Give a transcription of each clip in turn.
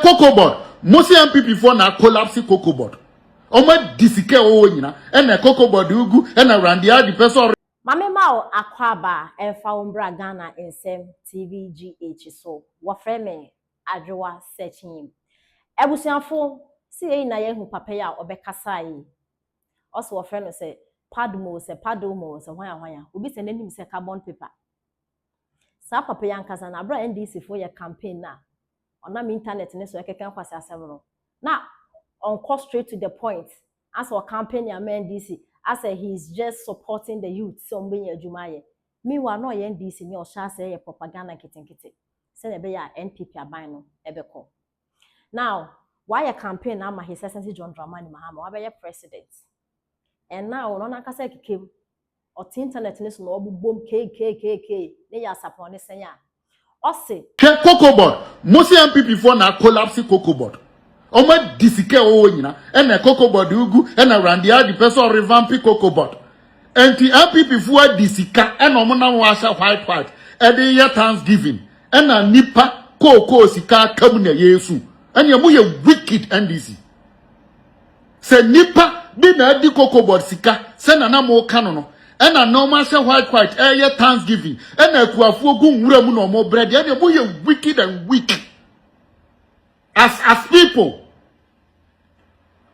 Cocoa board. Most NPP for na collapse cocoa board. Oma disike o nyina. And a cocoa board ugu and a randia the person. Mame Mao Akwaba Enfa Umbra Ghana Nsem TVGH so wafre me adwoa searching him. Ebusianfo see na ye hu papa ya obekasa yi. Also wafre no say padomo se hwan obi se nanim se carbon paper. Sa papa ya nkasa na bra NDC for your campaign na onam internet ne so ekeka kwase asem no. Na on call straight to the point as our campaign ya NDC. I said he's just supporting the youth. So Jumaye. Meanwhile, no NDC ni osha say propaganda kitten. Say be ya NPP abino ebeko. Now, why a campaign ama his excellency John Dramani Mahama, why be president? And now no na kasa kike or internet ni so no boom k ne ya sapon ne senya. Ose Cocoa board. Most NPP for na collapse cocoa board. Oma disike o nyina and a cocoa board ugu and a randia the person revamp cocoa board. And the NPP for disika and omona washa white and the year Thanksgiving and a nipa cocoa sika kamuna yesu and you wicked NDC. Say nipa bi na di cocoa board sika say na mo kanono and a normal say white year Thanksgiving and a kuafu gu nwura mu no mo bread and you wicked and weak. As people,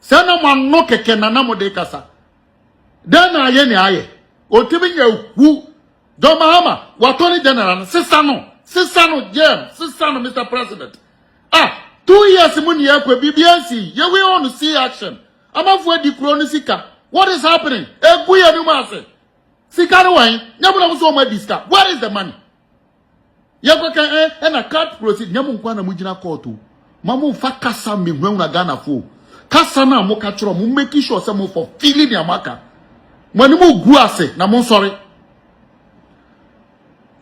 sana man no keke na namo de kasa. Then aye ni aye. Otimi ye hu. John Mahama, Attorney General, sister no, Jem, sister no, Mr. President. 2 years muni ye kwe BBNC. Ye we want to see action. Ama fwe di kroni sika. What is happening? Guya ni mase. Sika no wine. Nyamu na muso ma diska. Where is the money? Ye kwe ka na card proceed. Nyamu nkwa na mujina kotu. Mamu fa kasa mi when una Ghana fo. Kasa na mo katro mo make sure say mo for feeling ya maka. Mwani mo gu ase na mo sorry.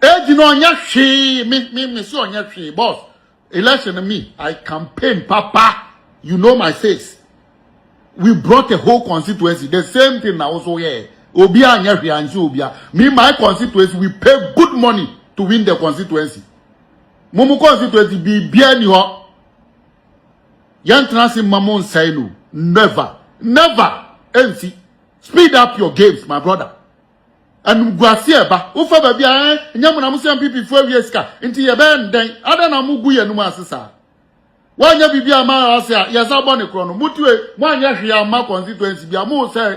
Eji no nya hwe me so nya hwe boss. Election me I campaign papa. You know my face. We brought a whole constituency. The same thing now also here. Obi anya hwe anji obia. Me my constituency we pay good money to win the constituency. Mumu constituency be bia ni ho. Yan transi mamon say no. Never. MC. Speed up your games, my brother. And guasi eba. Ufa baby nyamu na musi NPP for yeska. Inti ye ben den. Ada na mugu ye numa asisa. Wanya bibi ama ase yesa bone krono. Mutue wanya hwe ama constituency bia mu say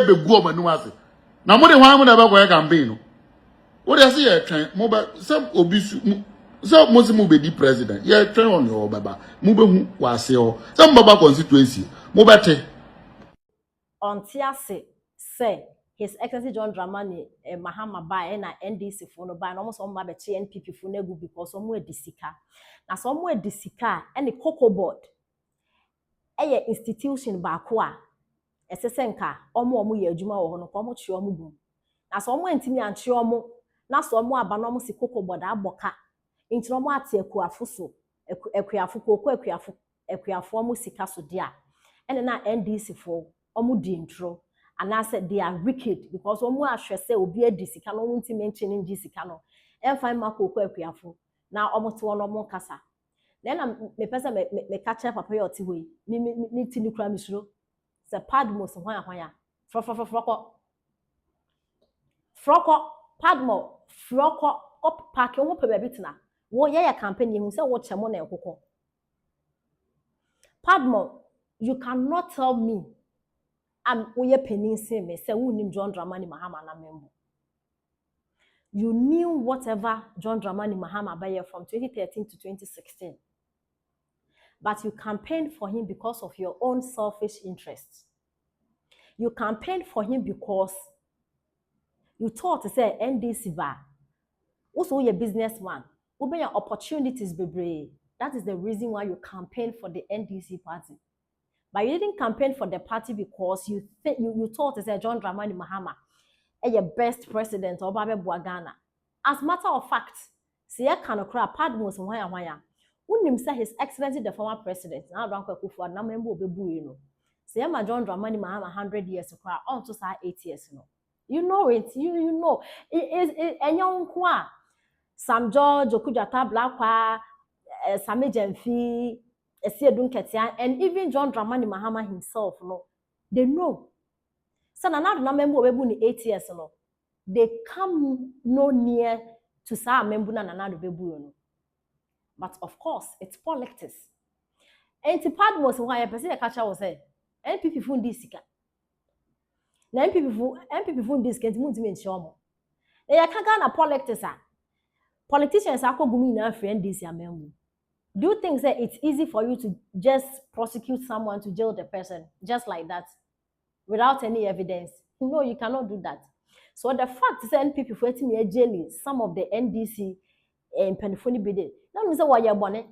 begu o manu ase. Na mu de hwan mu na be go campaign no. Wo de se ye twen mo ba some obisu so Muslim be the president. Yeah, train on your baba. Mubehu wase o. Some baba constituency. Mubete. On tiase say his excellency John Dramani Mahama by na NDC for no by almost on my NPP for negu because some way disika. Na some way disika and the cocoa board. Eye institution ba kwa. Esesenka omo ye adwuma wo no komo chio mu bu. Na some way ntimi anchio mo. Na some aba no mo si cocoa board aboka. Inti no mo ate akuafo so akuafo koko akuafo mo sika so dia ene na NDC for omo di intro and I said they are wicked because omo ahwe se obi adi sika no wonti mention ndi sika no emfa ma koko akuafo na omo to no mo kasa na me pesa me catch papa yo ti hoyi ni ti ni kura misuro se padmo so hwan froko padmo froko up park wo pe baby tina wo ye campaign you say wo chemo na ekoko Padmo, you cannot tell me I'm oye penin say me say who nim John Dramani Mahama na member. You knew whatever John Dramani Mahama by from 2013 to 2016. But you campaigned for him because of your own selfish interests. You campaigned for him because you thought to say NDC ba also you're a businessman. Open your opportunities, baby. That is the reason why you campaigned for the NDC party. But you didn't campaign for the party because you thought to say John Dramani Mahama your best president or Babe Ghana. As matter of fact, see I can cry Padmos why. Wouldn't say His Excellency the former president. Now don't go for na member be you know. See my John Dramani Mahama 100 years to cry on to say 8 years no. You know it, you know. It is young Sam George Okujata Blackwa Same Jemfi, Esiedun Ketia, and even John Dramani Mahama himself, no, they know. So now na member we bu ni 8 years no. They come no near to sa member na do bebu no. But of course, it's politics. And the part was why a person catcher was say, NPP fund this sika. Na NPP fund this can't move in show. They are Ghana politics. Politicians are going to friend this year. Do you think that it's easy for you to just prosecute someone to jail the person just like that without any evidence? No, you cannot do that. So the fact is NPP for me jailing some of the NDC and Penifoni bid. That means why you're born.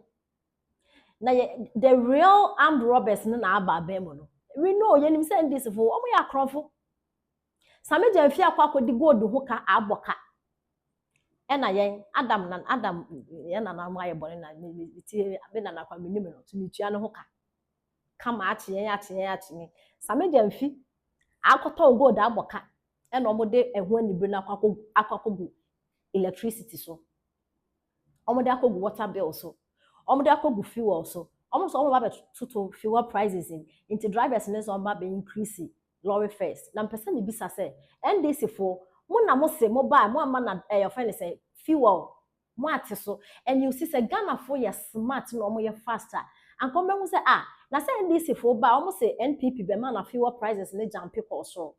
Now the real armed robbers no na aba bemono. We know you nim say this for omo ya krofo. Same Jemfi akwa di gold ho ka aboka. Ena yen Adam yen na mo aye bone na ti be na nakwa menim no to mitua no ho ka. Kama achi. Same Jemfi akoto gold aboka. Ena omo de eho anibre na akwakogu electricity so. Omo de akogu water bill so. Omo de akogu fuel so. Almost all about to fuel prices into drivers and so be increase lorry fares. Na person be say NDC for mo na mo say mobile mo ama na your friend say fuel mo ate so and you see say Ghana for your smart no mo your faster and come be say na say NDC for ba almost say NPP be man na fuel prices na jump people so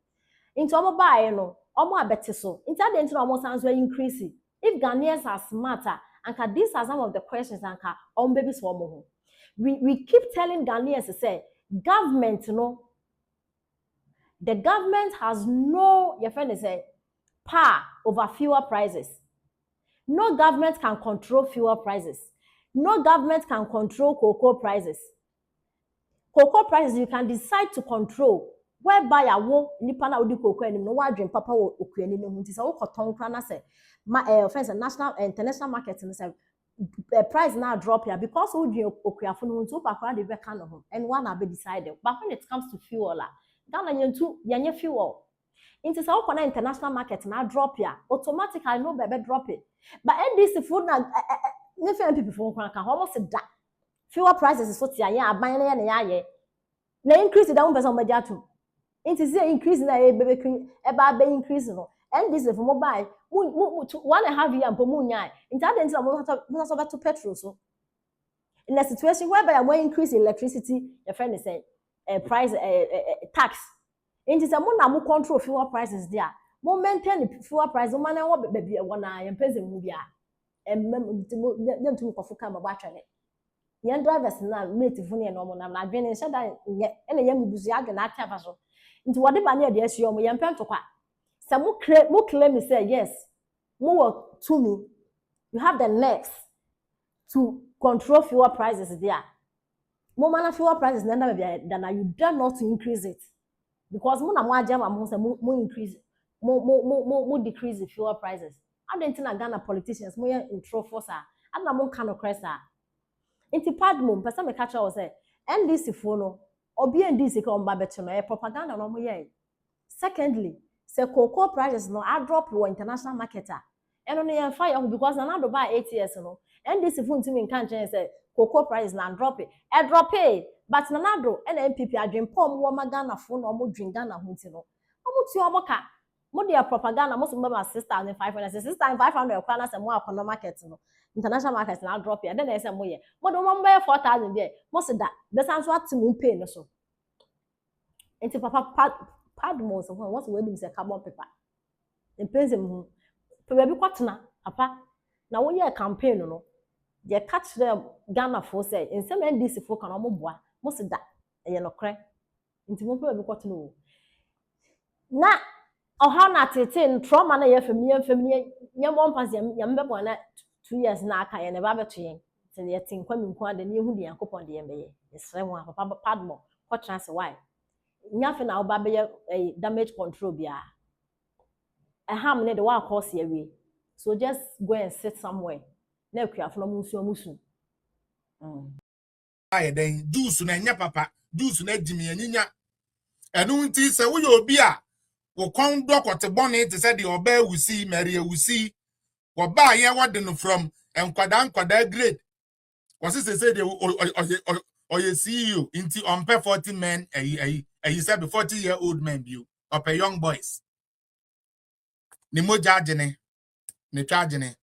into omo buy no omo abete so into the into omo sans increase if Ghanaians are smarter and these are some of the questions and on baby so omo we keep telling Ghanaians to say government the government has no your friend say power over fuel prices. No government can control fuel prices. No government can control cocoa prices. Cocoa prices you can decide to control whereby a wo nipa na odi cocoa anim no wa dwen papa wo okuani no hunti say wo koton kra na say friends national international market no say price now drop here because who do okuafo no hunti wo pakra de be kan no and one have decided. But when it comes to fuel Ghana yenye fuel into say wo na international market na drop here automatically no be drop it. But NDC food na NPP for kan almost da fuel prices so tia ya aban na ya ye na increase da one person media to into say increase na e be increase no and this for mobile 1.5 year mpo mu nya into that into mo so beto petrol so in a situation whereby I'm increase electricity your friend is saying price tax into say mo na mo control fuel prices there mo maintain the fuel price mo na wo be bia wona ya pese mu bia ntu ko fuka ma ba twene yan drivers na mate fune no mo na adwene nse da ene ya mubuzu ya na ata so nti wode ba na de asio mo yan pento kwa se mo claim say yes mo wo to me you have the next to control fuel prices there mo mana fuel prices na nda bia na you dare not to increase it because mo na mo ajama mo say mo increase mo decrease the fuel prices I don't think Ghana politicians mo in trouble sir na mo kan no cresa inti padmo person me catch us say NDC fo no obi NDC ka omba beto no propaganda no mo ye secondly say cocoa prices no I drop for international marketer eno no ye fire because na do buy 8 years no NDC fo ntimi nkan chen say cocoa prices na drop it e drop it but na do NPP adwen pom wo magana fo no mo dwen Ghana ho nti no omo ti omo ka mo dia propaganda mo so mba 6,500 kwa na say mo akọ no market no international market na drop here then say mo ye mo do mo mba 4,000 there mo se da be san so atim pay no so enti papa pad mo so what we dim say carbon paper the pense mo pe be kwatena papa na wo ye campaign no je catch them Ghana for say in some NDC for kan mo boa mo se da ye no kre enti mo pe be kwatena o na oha na tete trauma na ye family nyemo mpase nyambe bona 2 years na aka ye ne ba beto yen te ye tinkwa mi nko ade ne hu de yakopon de ye beye esre mu papa padmo ko trans why nyafe na oba beye damage control bia ham ne de wa cause ye we so just go and sit somewhere na akuafo no musu aye den juice na nya papa juice na dimi anyinya enu nti se wo ye obi a wo kon dokote bone te se de oba wusi meri wusi wo ba ye wode no from enkwada grade Was it say they or you see you into on 40 men you said 40-year-old men you up a young boys. Ni mo judging ne charging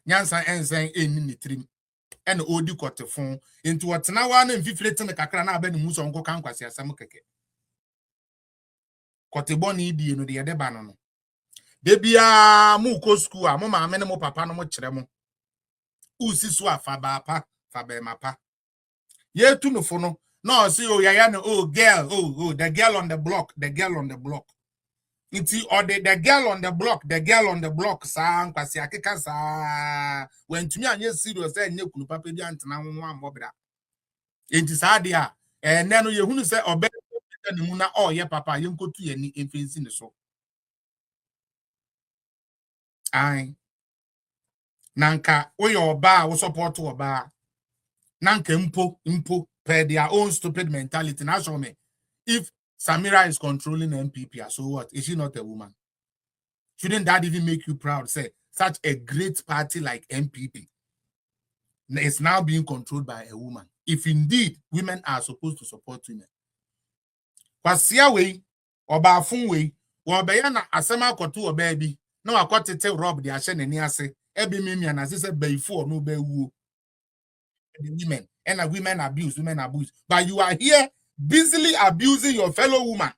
nyansa ensen eni ni trim and odi kote fon into what na wa na mfiflete ne kakra na aba ne mu so nko kan kwase asam keke kote boni die no de yede ba no de bia mu ko school a mo ma me ne mo papa no mo kire mo usi so afa ba pa fa be mapa ye tu no fo no no see oh yaya no oh girl oh the girl on the block Inti or the girl on the block sa nkwasi akeka sa when to me anye serious say nye kunu papa bi antena ho amobra enti sa de a ne no ye hunu say obe ne mu na oh ye papa ye nkotu ye ni emfensi ne so ai nanka wo ye oba wo support oba nanka mpo per their own stupid mentality na show me if Samira is controlling NPP, so what? Is she not a woman? Shouldn't that even make you proud? Say, such a great party like NPP is now being controlled by a woman. If indeed women are supposed to support women. Kwasia way, or bafun way, or bayana asema kotu or baby, no I got to tell Rob the Ashen and Niase, Ebi Mimi and as I said, before no be woo. Women and women abuse. But you are here busily abusing your fellow woman.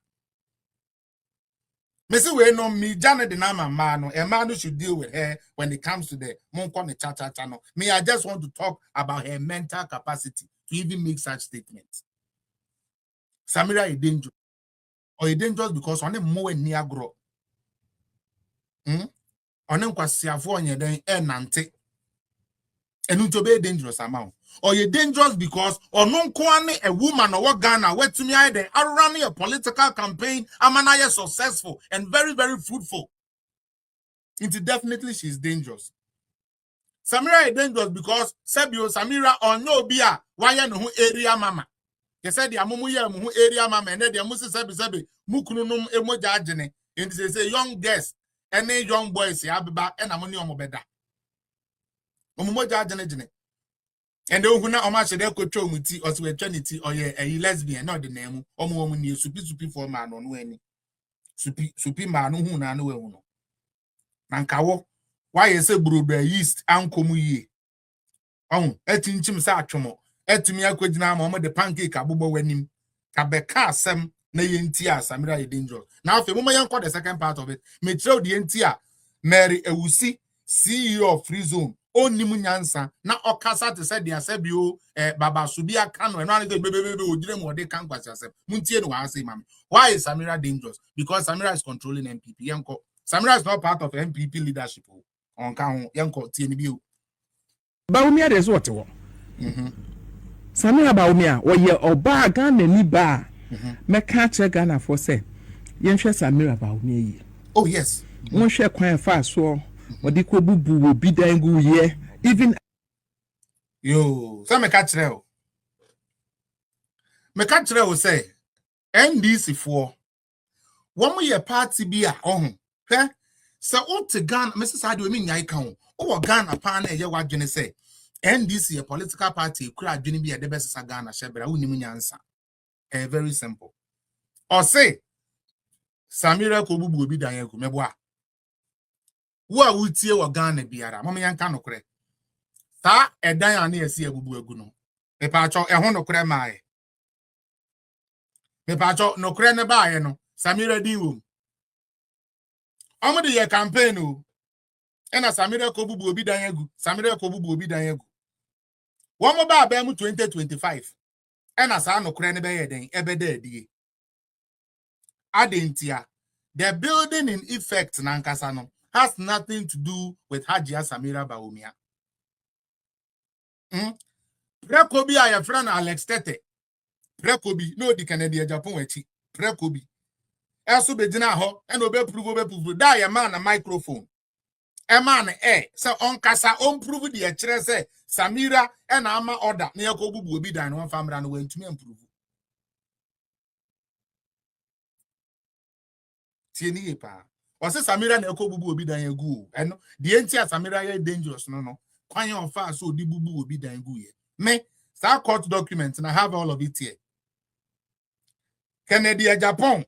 Missy we no me Janet the Nama man, a man who should deal with her when it comes to the Monkon cha channel. Me, I just want to talk about her mental capacity to even make such statements. Samira is dangerous. Or is dangerous because on them more near grow. On them kwasiafo onye den nante. And to be dangerous amount. Or you're dangerous because or non a woman or what Ghana where to me either are running a political campaign. Amana successful and very, very fruitful. It's definitely she's dangerous. Samira is dangerous because Sebio Samira or no beer why no area mama. They said the amumu mu area mama and then the musi sebi mukunum emoja jene. And they say young girls and young boys ya beba and amoni omobeda. Omumoja jene. And the Ohuna Omasha de Cocho Muti or Sweternity or a lesbian, not the name, or woman you supi for man on when supi man who na no. Nankawo, why is a brother yeast uncle ye? Oh, etin chim sa chomo, etumia quidna mama the pancake abubo when him Kabeka sem na yentia Samira is dangerous. Now, if a woman call the second part of it, may throw the entia Mary Ewusi, CEO of Free Zone. Only munyansa na okasa te said dia sebio baba subia kano and one baby odire mo de kan kwase asem muntie no wa say mama why is Samira dangerous because Samira is controlling NPP yanko Samira is not part of NPP leadership on kan yanko tie ni bio Baumia is what Samira Baumia or ye oba Ghana ni ba me catch Ghana for say yenhwe Samira Baumia oh yes mo hwe kwan fa so Odi ko bubu wo bi dan gu ye even yo so me catch reo say NDC for one ye party bi a ohun hwe se o te Ghana Mrs. Adu mi nyai kan o Ghana pa na ye wadwene say NDC a political party kura adwene bi e de besesa Ghana shebra woni mu nyansa very simple or say Samira ko bubu obi dan egu meboa wo a wutie wo Ghana biara mama yanka nokore sa edan ane esi abubu egu no me pa cho ehon nokore maaye me pa cho nokore ne baaye no Samira din wo omo de ye campaign o ena Samira ko bubu obi dan egu wo mo ba ba mu 2025 ena sa nokore ne be ye den ebeda adie adentia the building in effect na nkasa no has nothing to do with Hajia Samira Baumia. Prekobi a your friend Alex Tete. Prekobi, no the Canadian Japan wechi. Prekobi. Also be dina ho, and obe prove. Da ya man a microphone. A man so on kasa on prove the chere say Samira and ama order na yakobu bu obi dan one family and went to me improve. Tieni pa. Or say Samira na yakobu bu obi dan egu. And the entire Samira is dangerous no. Kwan yon fa so di bubu obi dan gu ye. Me, that court document, and I have all of it here. Kennedy Japan.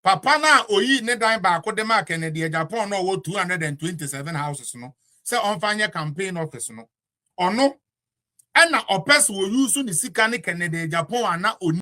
Papa na oyi ne dan ba akodema Kennedy Japan no wo 227 houses no. Say on fanya campaign office no. Ono, and na opes wo use ni sika ne Kennedy Japan ana oni